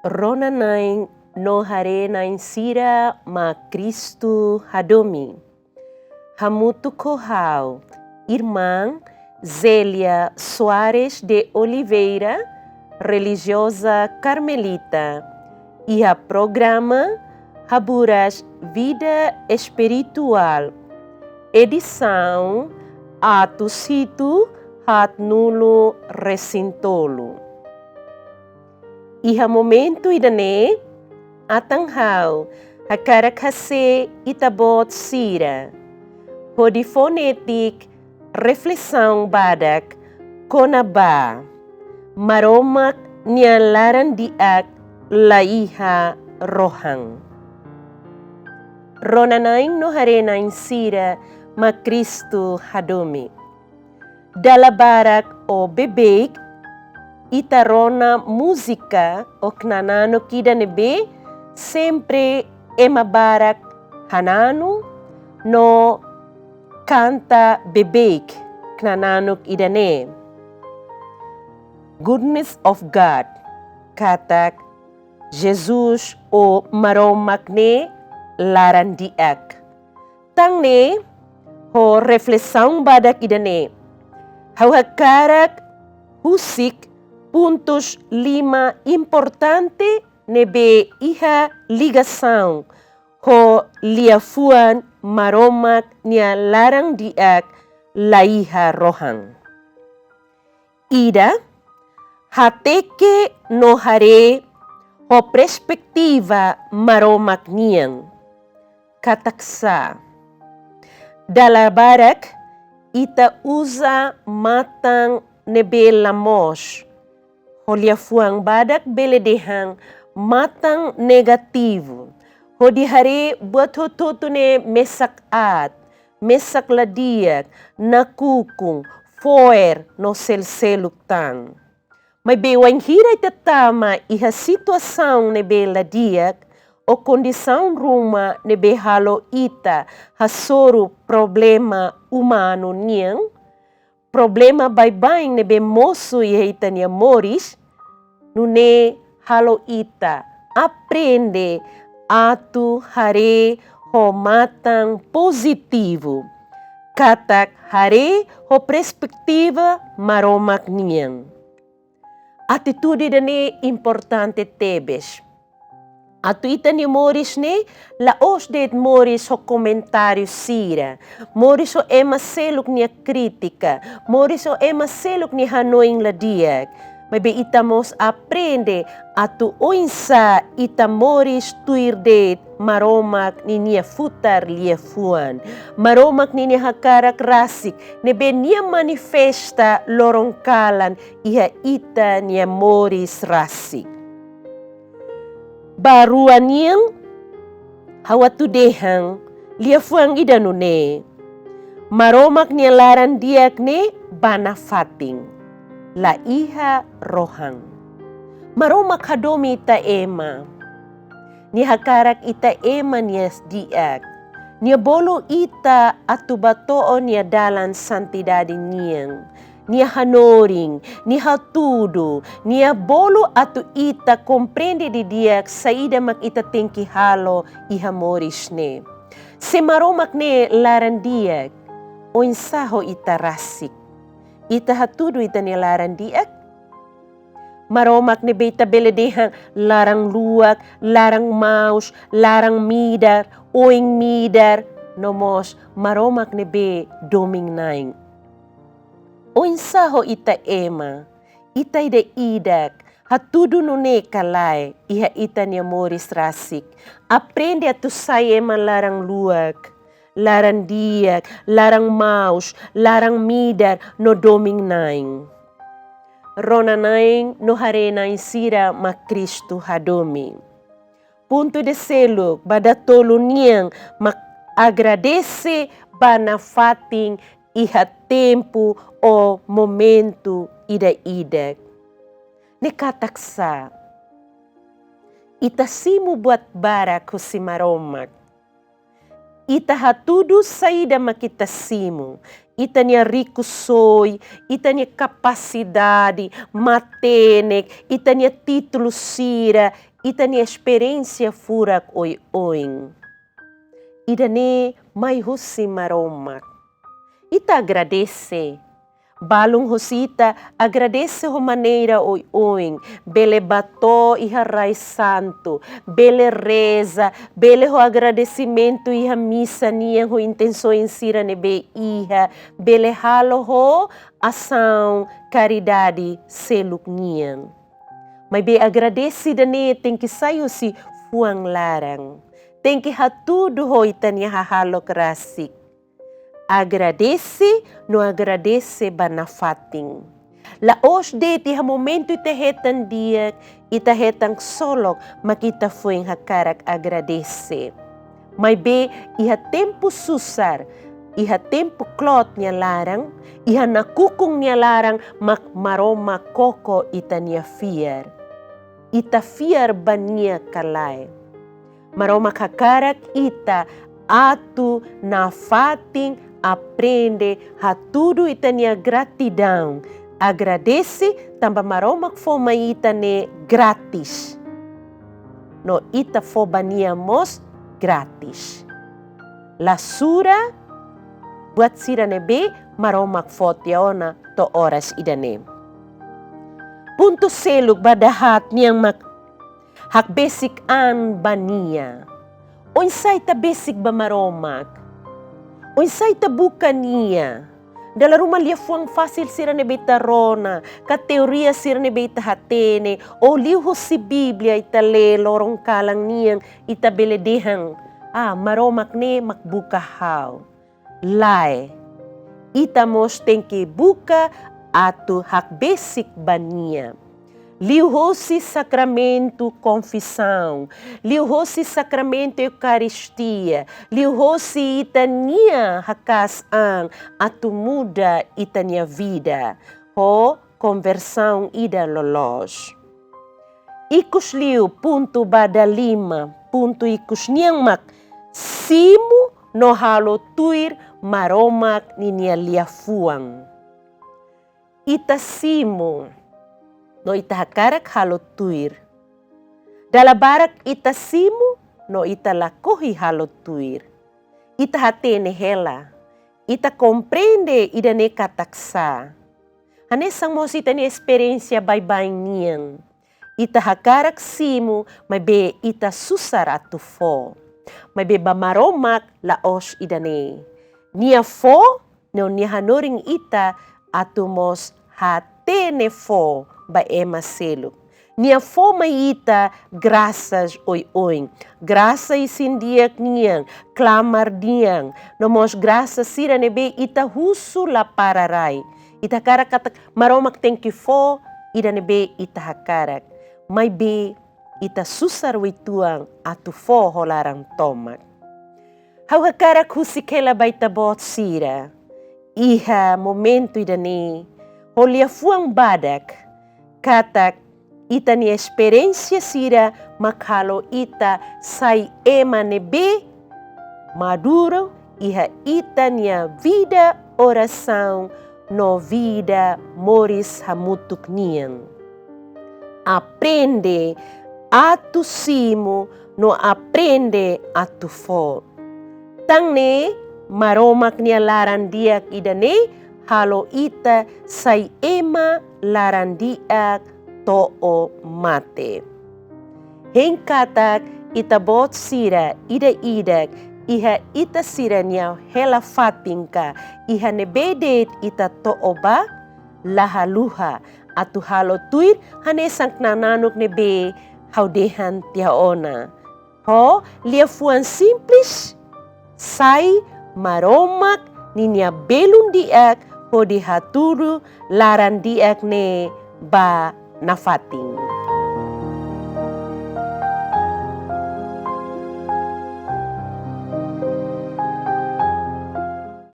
Rona nain no hare nain sira ma Cristo hadomi. Hamutu Kohau, irmã Zélia Soares de Oliveira, religiosa carmelita, e a programa Haburas Vida Espiritual, edição Ato Situ Hat Nulo Recintolo. Iha momento idane atanghau hakarakase itabot sira. Hodi fonetik reflexão badak konaba. Maromak nialaran diak laiha rohang. Ronanain no harenain sira ma Cristo hadomi. Dalabarak o bebek itarona música o knanano kida nebe sempre emabarak hanano no canta bebek knanano idane. Goodness of God katak Jesus o maromakne larandiak. Tangne ho reflexão badak idane. Hawakarak husik pontos 5 importante nebe iha ligação ho liafuan maromak nia larang diak laiha rohang. Ida hateke no hare ho perspektiva maromak niang kataksa. Dalabarak ita usa matang nebe lamos. Holia fuang badak beledehang matang negativo. Hodi hari buat hototune mesak at, mesak ladiak, nakukung, foer no selseluk tang. May bewang hiray tatama iha situação nebe ladiak o condição ruma nebe halo ita hasoro problema humano niang. Problema baik-baik nebe moço e ita nia moris, nune halo ita aprende atu hare ho matang positivo, katak hare ho perspektiva maromak niang. Atitude dane importante tebes. Atu ita ni moris ne, laos det moris ho comentário sira. Moris ho ema seluk nia kritika. Moris ho ema seluk ni hanoing ladiak. Mabe ita mos aprende atu oinsa ita moris tuir det maromak ni nia futar lia fuan. Maromak ni nia hakarak rasik. Nebe nia manifesta lorongkalan iha ita nia moris rasik. Baruan yang hawatudehang liafuang idanune. Maromak ni laran diak ne banafating. La iha rohang. Maromak hadomi ita ema. Ni hakarak ita ema nias diak. Nia bolo ita atubatoon nia dalan santidade niang. Nia hanoring, nia tudo, nia bolo atu ita komprende di diak saida mak ita tengki halo iha moris ne. Se maromak ne laran diak, o insaho ita rasik. Ita hatudo ita ni laran diak. Maromak ne beta beledehang larang luak, larang maus, larang midar, oing midar, nomos maromak ne be doming naing. O insaho ita ema, ita ida idak, hatudo nune kalai, iha ita nia moris rasik. Aprende atu saya ema larang luak, larang diak, larang maus, larang midar, no doming naing. Rona naing no hare naing sira ma Cristo hadomi. Punto de selo, badatolo niang, mak agradece banafating iha tempo o momento ida-idak. Nekataksa, itasimu buat barak ko si maromak. Ita hatudo saída makitasimu. Ita niya ricusoy, ita niya kapasidade, matenek, ita niya titulo sira, ita ni experiência furak oing. Ida ne may husi maromak. Ita agradece. Balong husita, agradece ho maneira oing. Bele bato iha rai santo. Bele reza. Bele ho agradecimento iha missa niya ho intenções sira nebe iha. Bele halo ho ação caridade seluk niyan. May be agradece dane tem que sayo si fuang larang. Tem que hatudo ho itanya hahalo kerasik. Agradece, no agradece banafating. Laos de ti ha momento ite hetan diak, ita hetang solok, makita fueng hakarak agradece. May be iha tempo susar, iha tempo klot niya larang, iha nakukong niya larang maroma koko ita niya fiar. Ita fiar ba niya kalay. Maroma hakarak ita atu na fating aprende hatudo ita niya gratidão. Agradece tamba maromak fo maita ne gratis. No ita fo baniamos gratis. Lasura buat sira nebe maromak fo tiaona to oras idane. Punto seluk badahat niyang hak basic an bania. Unsay ta basic ba maromak? Unsay ta buka niya? Dala rumalia fuang fasil sira ne beta rona, ka teoria sira ne beta hatene, o liho si Biblia itale lorong kalang niyang itabeledehang. Maromak ne makbuka haw. Lai. Itamos tengki buka atu hak basic ba niya. Liho si sacramento confissão, liho si sacramento eucaristia, liho si itania hakas ang atu muda itania vida, ho conversão ida lolos. Ikus liu punto bada 5, punto ikus niang mak, simu no halo tuir maromak ninia liafuang. Ita simu no ita hakarak halo tuir. Dalabarak ita simu no ita lakohi halo tuir. Ita hatene hela. Ita komprende ida ne kataksa. Hanesang mo ita ni experiência bay-bay niyang. Ita hakarak simu may be ita susar atu fo. May be bamaromak laos ida ne. Nia fo no nia hanoring ita atumos hatene fo ba ema selo. Nia fo maita graças oi. Graça isindiak niyang, clamar niyang. Nomos graças sira nebe ita husu la pararay. Ita karak katak maromak thank you fo ida nebe ita hakarak. May be ita susar wituang atu fo holarang tomak. Hau hakarak husikela baita bot sira. Iha momento ida ni holia fuang badak. Katak ita ni experiência sira makalo ita sai ema nebe maduro iha ita nia vida oração no vida moris hamutuk niang. Aprende atu simo no aprende atu fo. Tang ne maromak nia larandiak ida ne halo ita sai ema larandiak to'o mate. Hengkatak itabot sira ida-idak iha ita sira niya hela fatingka iha nebedet ita to'o ba lahaluha atu halo tuir hanesang nananok nebe haudehan tiaona. Ho liafuan simples sai maromak ninya belum diak ho dihaturu laran diak ne ba nafating.